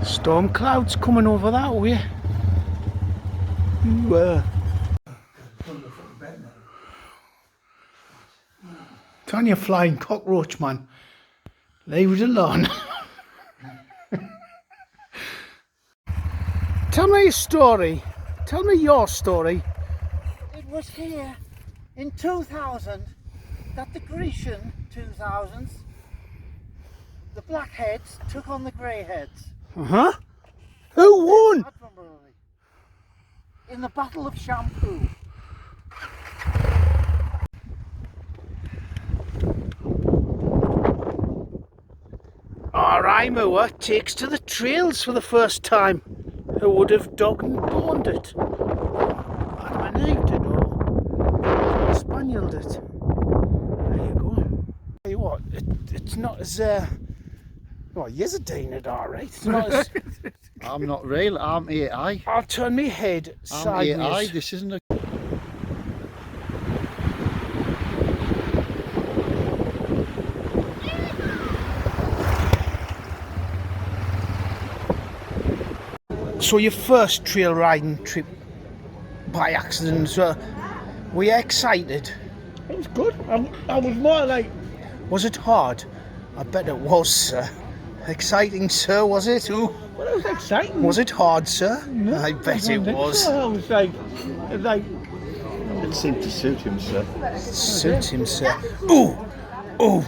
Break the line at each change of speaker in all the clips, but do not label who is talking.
Storm clouds coming over that way. Turn your flying cockroach, man. Leave it alone. Tell me a story. Tell me your story.
It was here in 2000 that the Grecian 2000s, the blackheads took on the greyheads.
Uh-huh. Who won?
Admirably. In the Battle of Shampoo.
R.I. Moore takes to the trails for the first time. Who would have dog and boned it? Admanaved it or spanieled it. There you go. Tell you what, it's not as well, you're doing it alright. It's not as
I'm not real, I'm AI.
I'll turn my head sideways.
I'm AI, this isn't a...
So your first trail riding trip by accident, were you excited?
It was good. I was more like...
Was it hard? I bet it was, sir. Exciting, sir, was it? Ooh.
Well, it was exciting.
Was it hard, sir?
No,
I bet it was.
I was like...
It seemed to suit him, sir.
Suit him, sir. Ooh! Ooh!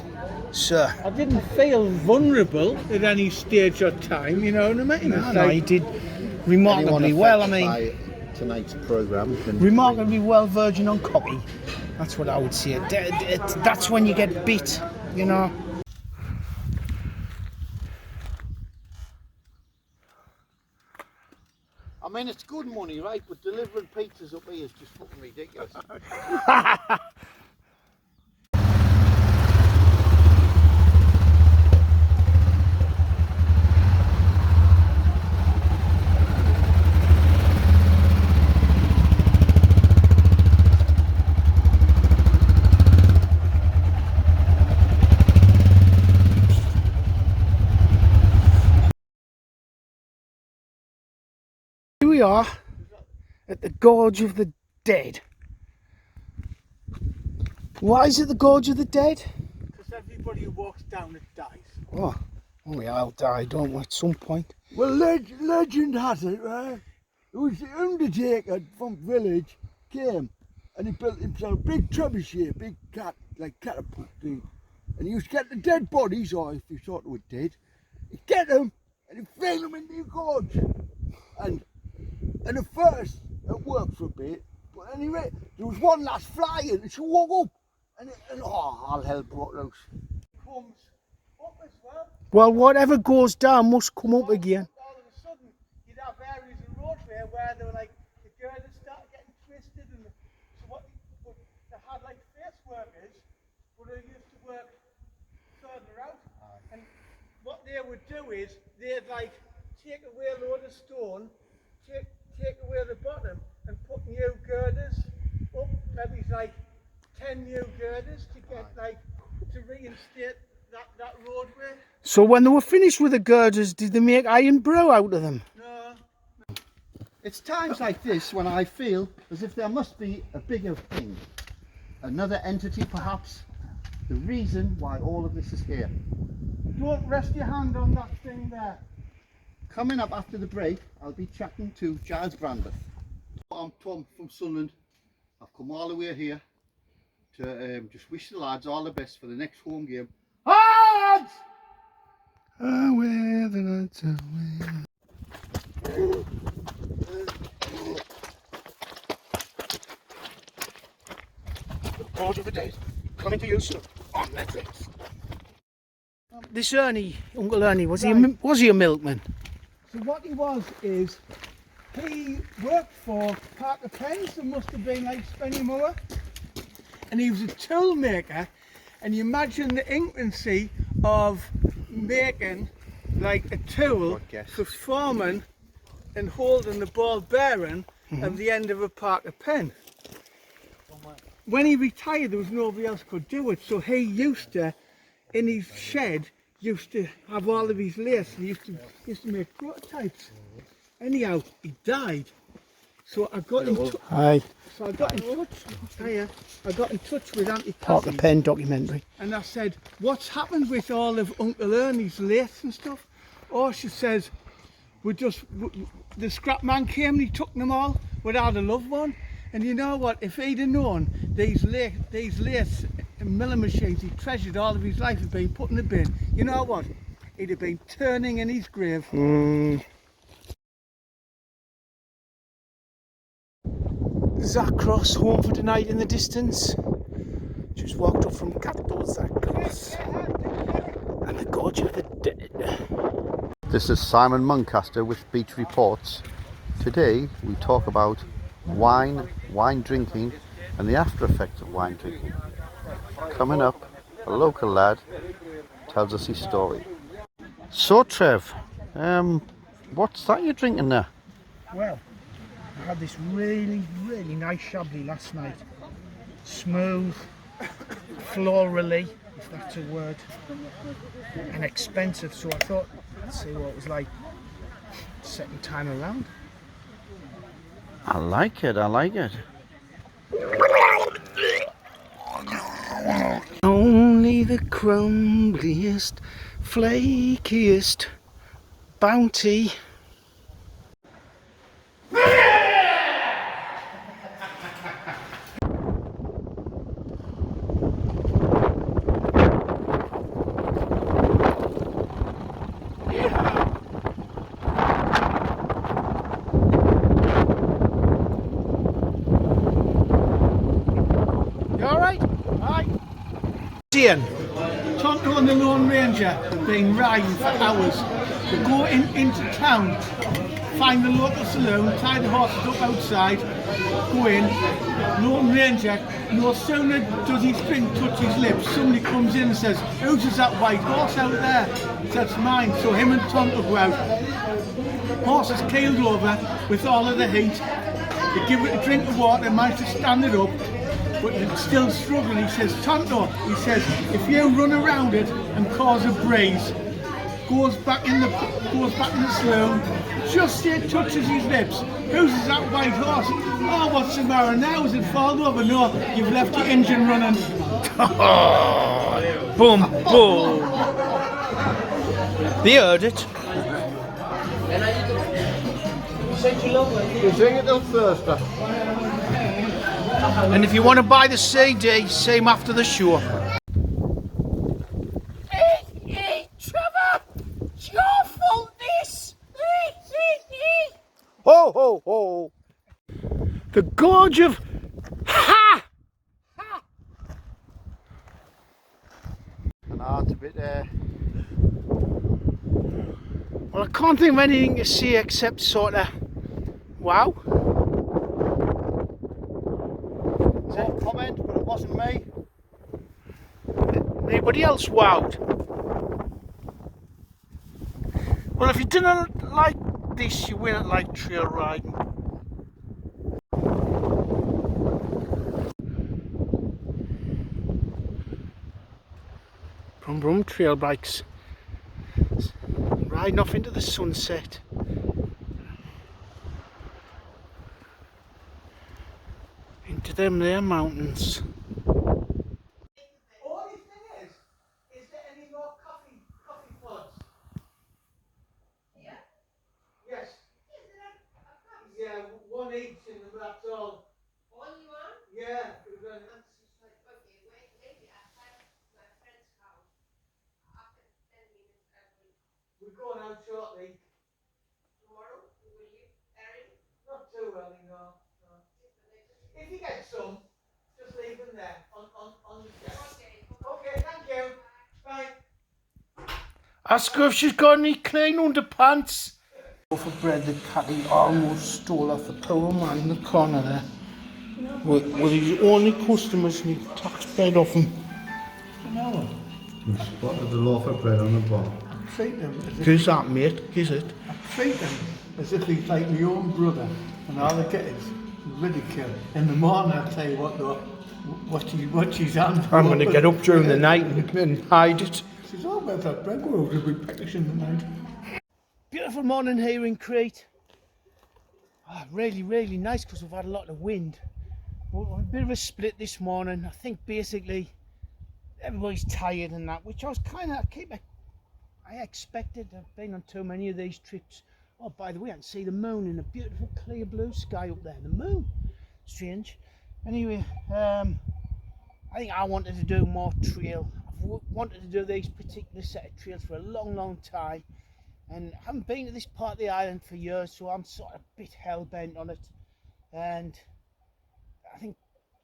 Sir.
I didn't feel vulnerable at any stage or time, you know what I mean?
No, you did remarkably well, I mean.
By tonight's programme.
Remarkably well verging on copy. That's what I would say. That's when you get bit, you know.
I mean, it's good money, right? But delivering pizzas up here is just fucking ridiculous.
Here we are at the Gorge of the Dead. Why is it the Gorge of the Dead?
Because everybody who walks down it dies.
Oh, we all die, don't we, at some point?
Well, legend has it, right? It was the Undertaker from village came and he built himself a big trebuchet, big catapult thing. And he used to get the dead bodies, or if you thought they were dead, he'd get them and he'd fling them into the gorge. And at first, it worked for a bit, but anyway, there was one last flying and she woke up and all hell broke loose.
Comes up as well.
Well, whatever goes down must come up again.
All of a sudden, you'd have areas of roadway where they were like, the girders started getting twisted, and they had like face workers, but they used to work further out. And what they would do is, they'd like take away a load of stone, take away the bottom, and put new girders up, maybe like 10 new girders to get like, to reinstate that roadway.
So when they were finished with the girders, did they make iron brew out of them?
No.
It's times like this when I feel as if there must be a bigger thing. Another entity, perhaps. The reason why all of this is here.
Don't rest your hand on that thing there.
Coming up after the break, I'll be chatting to Giles Brandreth. I'm Tom from Sunderland. I've come all the way here to just wish the lads all the best for the next home game. Lads!
Away the nights away. The Gorge of the Dead, coming to you soon on Netflix. This Ernie, Uncle Ernie, was he a milkman?
So what he was is, he worked for Parker Pens, and must have been like Spenny Moore, and he was a tool maker, and you imagine the infancy of making like a tool for forming and holding the ball bearing at the end of a Parker pen. When he retired, there was nobody else could do it, so he used to, in his shed, used to have all of his lace. He used to make prototypes. Anyhow, he died. So I got in touch.
Aye,
So I got in touch. Hiya. I got in touch with Auntie
Parker
Cassie,
Pen documentary.
and I said, "What's happened with all of Uncle Ernie's lace and stuff?" Oh, she says, the scrap man came and he took them all without a loved one. And you know what? If he'd have known these lace milling machines he treasured all of his life had been put in the bin, you know what? He'd have been turning in his grave.
Zach Cross home for tonight in the distance. Just walked up from Capital Zach Cross and the Gorge of the Dead.
This is Simon Muncaster with Beach Reports. Today we talk about wine drinking and the after effects of wine drinking. Coming up, a local lad tells us his story. So Trev, what's that you're drinking there?
Well, I had this really nice Chablis last night. Smooth, florally, if that's a word, and expensive. So I thought, let's see what it was like second time around.
I like it.
Only the crumbliest, flakiest bounty. You alright? Aye. Ian.
Tonto and the Lone Ranger have been riding for hours. They go into town, find the local saloon, tie the horses up outside, go in. Lone Ranger, no sooner does his drink touch his lips, somebody comes in and says, "Whose is that white horse out there?" He says, "It's mine." So him and Tonto go out. Horse is keeled over with all of the heat. They give it a drink of water, manage to stand it up, but it's still struggling. He says, "Tonto," he says, "if you run around it and cause a breeze," goes back in the saloon, just it touches his lips. "Whose is that white horse?" "Oh, what's the matter now? Is it fallen over?" "No, you've left the engine running."
Boom, boom. They heard it.
You sing it till Thursday.
And if you want to buy the CD, same after the show.
Hey, Trevor! It's your fault, this!
Ho, ho, ho. The Gorge of Ha!
And it's a bit
Well, I can't think of anything to say except sort of, wow.
no comment, but it wasn't me.
Anybody else wowed? Well, if you didn't like this, you wouldn't like trail riding. Brum brum trail bikes. Riding off into the sunset. Into them there mountains.
Only thing is there any more coffee pods?
Yeah.
Yes.
Is there a cup?
Yeah, one each in them, that's all.
All you want?
Yeah.
Okay, wait, maybe I have my friend's house. After 10 minutes, I will.
We're going out shortly.
Tomorrow, we will leave early.
Not too early, no. If you get some, just leave them there on the desk.
Okay.
Okay, thank you. Bye.
Ask her if she's got any clean underpants. For bread, the caddy almost stole off the poor man in the corner there. With his only customers and he taxed bread off him.
You spotted the loaf of bread on the bottom.
Treat them as if,
Who's that, mate? Is it?
treat them as if he's like my own brother, and all they get is ridicule. In the morning, I'll tell you what though, what she's on.
I'm going to get up during the night and hide it. She's all better. Bread will have a good protection tonight. Beautiful morning here in Crete. Really, really nice because we've had a lot of wind. But a bit of a split this morning. I think basically everybody's tired and that, which I was kind of I expected. I've been on too many of these trips. Oh, by the way, I can see the moon in a beautiful clear blue sky up there. The moon, strange. Anyway, I think I wanted to do more trail. I've wanted to do these particular set of trails for a long, long time, and I haven't been to this part of the island for years, so I'm sort of a bit hell bent on it. And I think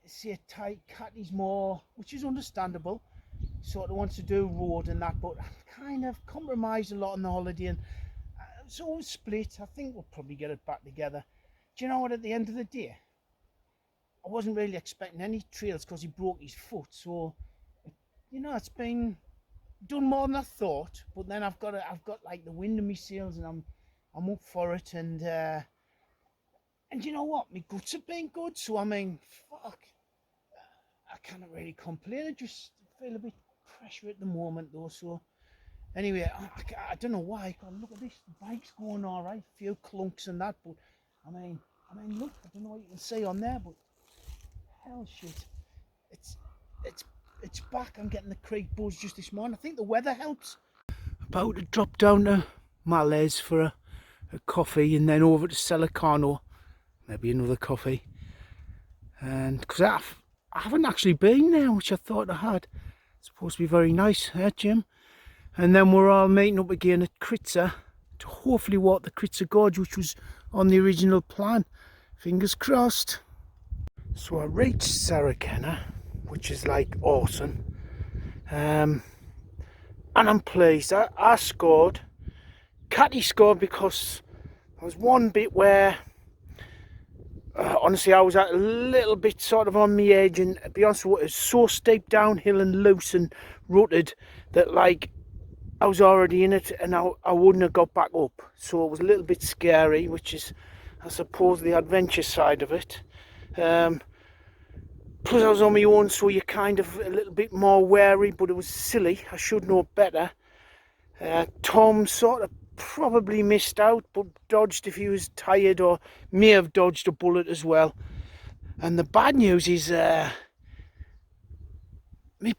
see a tight Catty's more, which is understandable. Sort of wants to do road and that, but I've kind of compromised a lot on the holiday, and so we'll split. I think we'll probably get it back together. Do you know what? At the end of the day, I wasn't really expecting any trails because he broke his foot. So, you know, it's been done more than I thought. But then I've got like the wind in my sails, and I'm up for it. And you know what? My guts have been good. So I mean, fuck, I cannot really complain. I just feel a bit pressure at the moment though. So anyway, I don't know why. God, look at this. The bike's going all right. A few clunks and that, but I mean, look. I don't know what you can see on there, but hell shit, it's back. I'm getting the Crete buzz just this morning. I think the weather helps. About to drop down to Malaise for a coffee, and then over to Selicano, maybe another coffee. And because I haven't actually been there, which I thought I had. It's supposed to be very nice, Jim? And then we're all meeting up again at Kritza to hopefully walk the Kritza Gorge, which was on the original plan. Fingers crossed. So I reached Saracena, which is like awesome. And I'm pleased. I scored. Catty scored because there was one bit where honestly I was a little bit sort of on the edge, and to be honest with you, it was so steep downhill and loose and rutted that like I was already in it, and I wouldn't have got back up. So it was a little bit scary, which is I suppose the adventure side of it. Plus I was on my own, so you're kind of a little bit more wary, but it was silly. I should know better. Tom sort of probably missed out, but dodged if he was tired, or may have dodged a bullet as well. And the bad news is my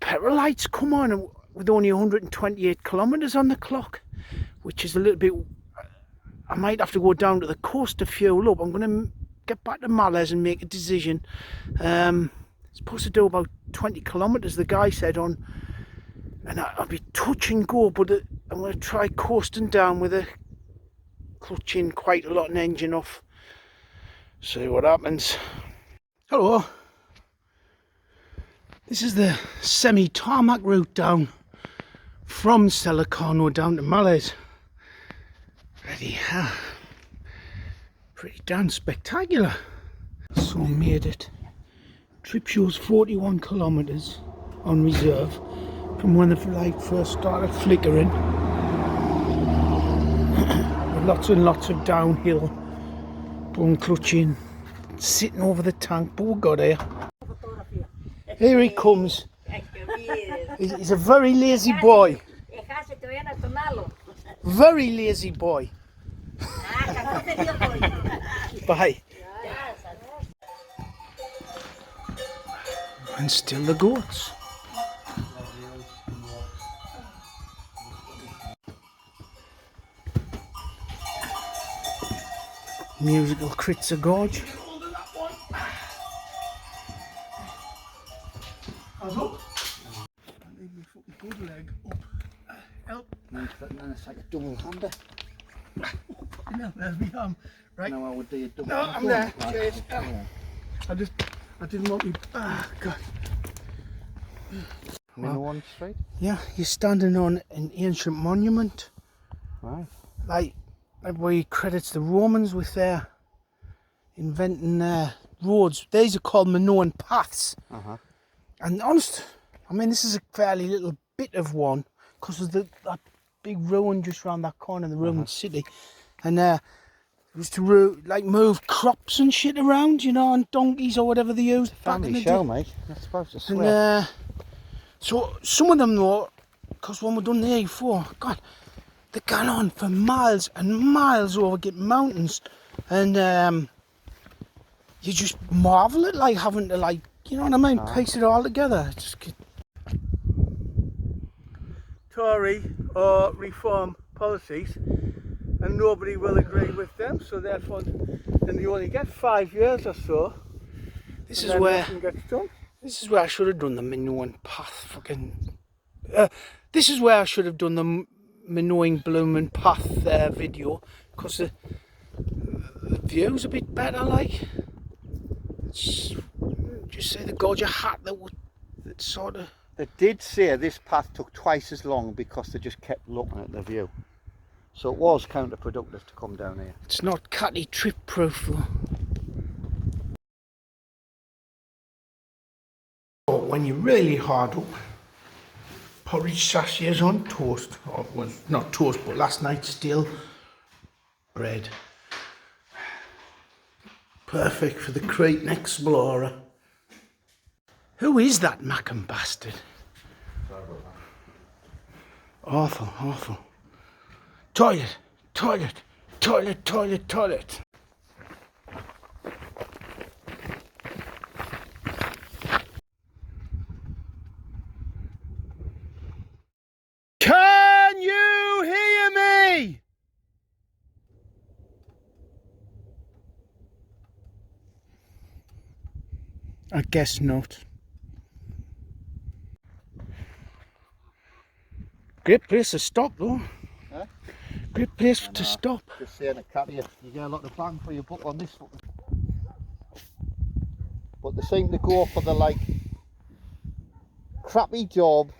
petrol lights come on with only 128 kilometres on the clock, which is a little bit. I might have to go down to the coast to fuel up. I'm going to get back to Malaise and make a decision. Supposed to do about 20 kilometres, the guy said on, and I'll be touch and go, but I'm going to try coasting down with a clutch in quite a lot and engine off. See what happens. Hello. This is the semi-tarmac route down from Selicano down to Malaise. Bloody hell. Pretty damn spectacular. So made it. Trip shows 41 kilometres on reserve from when the light first started flickering. Lots and lots of downhill, bone clutching, sitting over the tank, but we got here. Here he comes. He's a very lazy boy. Very lazy boy. Bye. And still the goats. Musical Kritza Gorge. Hands up. I need my fucking good leg up. Help.
And then it's like a double hander.
No, there's my arm. Right.
Now I would do a double.
No, I'm there.
Like,
Cheers.
yeah.
I didn't want me. Ah, God.
Well, one straight.
Yeah, you're standing on an ancient monument.
Right.
Like everybody credits the Romans with their inventing roads. These are called Minoan paths. And honest, I mean, this is a fairly little bit of one because of that big ruin just round that corner in the Roman city. And it was to like move crops and shit around, you know, on donkeys or whatever they used.
Family show, mate. That's supposed to swear.
And so some of them though, Because when we done the A4, God, they gone on for miles and miles over getting mountains, and you just marvel at like having to like, you know what I mean, piece it all together.
Tory or reform policies, and nobody will agree with them, so therefore then you only get 5 years or so.
This
and
is
then
where
nothing gets done.
this is where I should have done the Minoan path fucking. This is where I should have done the Minoan blooming path video, because the view's a bit better. Like, just say the gorgeous hat that sort of.
They did say this path took twice as long because they just kept looking at the view. So it was counterproductive to come down here.
It's not catty trip proof though. But when you're really hard up, porridge sachets on toast, or well, not toast, but last night's stale bread. Perfect for the Crete Explorer. Who is that Mackham bastard? Awful, awful. Toilet, toilet, toilet, toilet, toilet. Can you hear me? I guess not. Great place to stop though.
Huh?
Great place to stop.
Just saying it, can't you? You get a lot of bang for your buck on this one. But they seem to go for the like crappy job,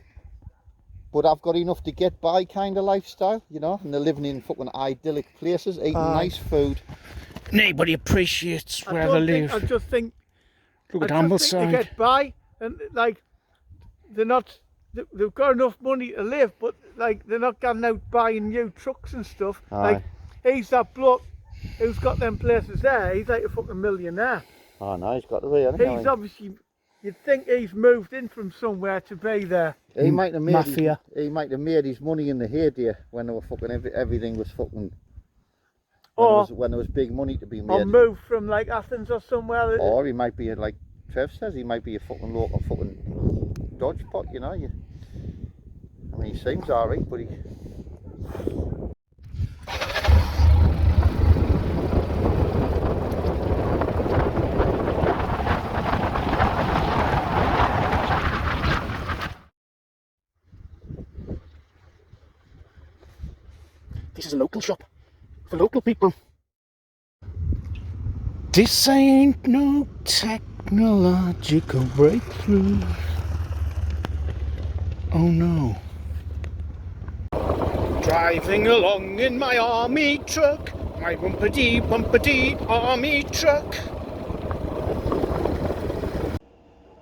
but I've got enough to get by kind of lifestyle, you know, and they're living in fucking idyllic places, eating nice food.
Nobody appreciates
I
where
don't
they
think-
live.
I just think
Look at
I just think
Ambleside.
they get by, and like they're not. They've got enough money to live, but like they're not going out buying new trucks and stuff. Like he's that bloke who's got them places there. He's like a fucking millionaire.
Oh no, he's got to be, hasn't he?
He's obviously. You'd think he's moved in from somewhere to be there.
He might have made
Mafia.
he might have made his money in the heyday when they were fucking everything was fucking.
Or
When there was big money to be
or
made.
moved from like Athens or somewhere.
Or he might be like Trev says, he might be a fucking local fucking dodge pot, you know. I mean, he seems alright, but he.
This is a local shop for local people. This ain't no technological breakthrough. Oh no. Driving along in my army truck, my wumpity army truck.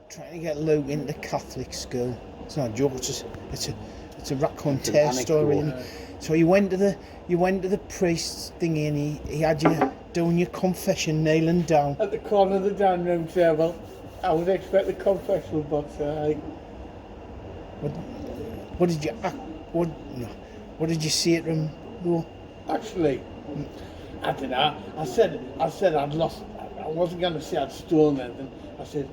Trying to get Luke into Catholic school. It's not a joke. It's a raconteur story. And so you went to the priest thingy, and he had you doing your confession, kneeling down.
At the corner of the dining room table, I would expect the confessional box.
What did you What did you say to him? No.
Actually, I don't know. I said I'd lost. I wasn't going to say I'd stolen anything. I said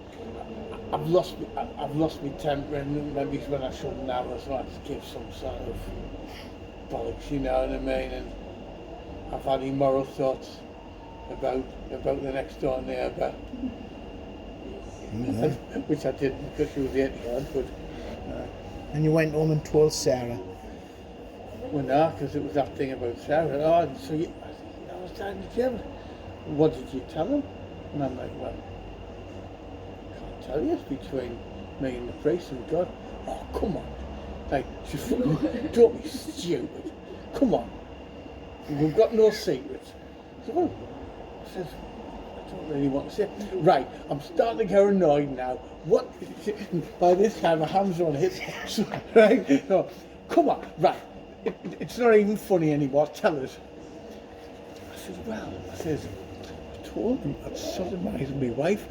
I've lost my temper, and maybe it's when I shouldn't have. So I had to give some sort of bollocks, you know what I mean? And I've had immoral thoughts about the next door neighbour, which I didn't because she was 80 but.
And you went home and told Sarah.
Well, no, because it was that thing about Sarah. Oh, so I was down in the gym. What did you tell him? And I'm like, well, I can't tell you. It's between me and the priest and God. Oh, come on. Like, just don't be stupid. Come on. We've got no secrets. So, well, I said, I don't really want to say. Right, I'm starting to get annoyed now. What? By this time, my hands are on hips. So, right? No, come on. Right. It's not even funny anymore. Tell us. I said, well, I told him I'd sodomized my wife.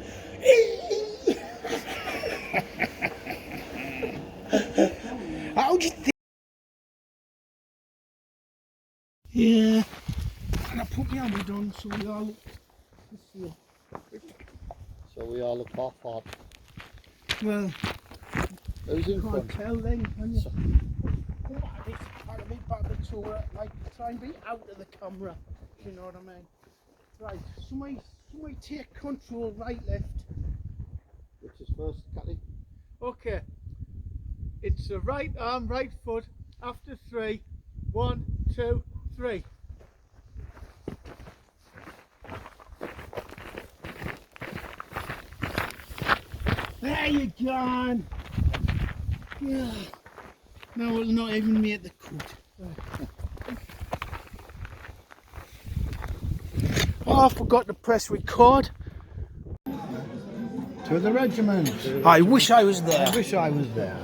How'd you think? Yeah. And I put my helmet on so we all look the same.
So we all look half hard.
Well,
Who's in
can't
front?
tell then, can you?
So-
Come on, it's trying to be back the tour, like try and be out of the camera, if you know what I mean. Right, somebody take control, right, left.
Which is first, Catty?
Okay. It's the right arm, right foot. After 3. 1, 2, 3.
There you go. Yeah. No, we'll not even make the cut. Oh, I forgot to press record.
To the regiment.
I wish I was there.
I wish I was there.